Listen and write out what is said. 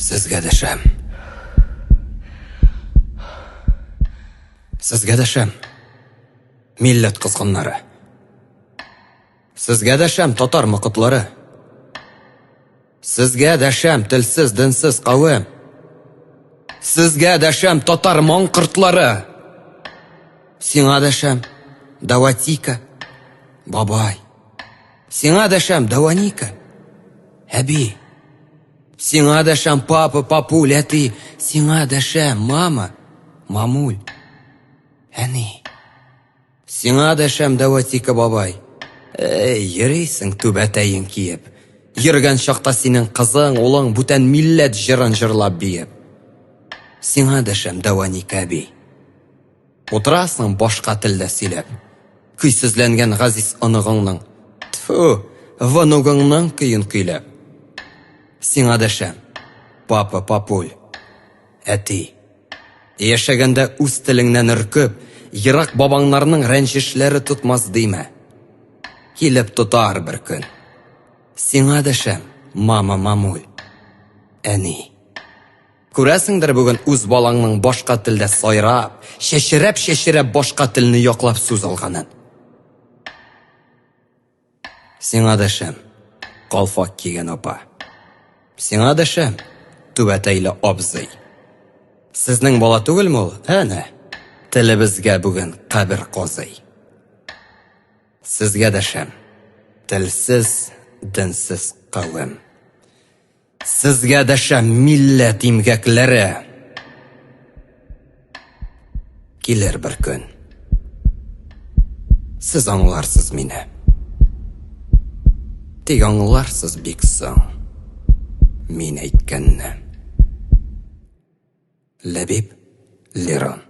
Sizga dasham. Sizga dasham. Millat qizg'inlari. Sizga dasham tatar muqitlari. Sizga dasham tilsiz dinsiz qavm. Sizga dasham tatar monqirtlari. Sing'a dasham Davatika, babay. Sing'a dasham Davanika, abi. Sing'a dasham papa, papulati. Sing'a dasham mama, mamul. Ani. Sing'a dasham Davatika, babay. Yürüysün tübətəyin kiyib. Yürgən şaqta senin qızın, olan бүтән millet jırın jırlab biyib. Sing'a dasham Davanika, abi. Oturasın başqa tildə silib. Küysüzlənген ғазиз anığыңның. Tfu, vanugыңның kıyın küylab. Sing'a dasham papa, papul, әти. Яшәгәндә үз тіліңнән үркіп, йырак бабаңнарның рәнҗешләре тутмас дейме. Килеп тутар бер көн. Сиңа дәшәм, мама, мамуль, әни. Күрәсеңдер бүген үз балаңның башка телдә сайрап, шешерәп башка телне яклап сүз алганын. Сиңа дәшәм, калфак кигән апа. Сиңа дәшәм, түбәтәйле абзый. Сезнең бала түгелме ул? Әнә, телебезгә бүген кабер казый. Сезгә дәшәм, телсез, динсез кавым. Sizga dasham millat imgaklari. Kelar bir kun. Siz anglarsiz meni. Tek anglarsiz beksan. Men aytganni. Labib Liron.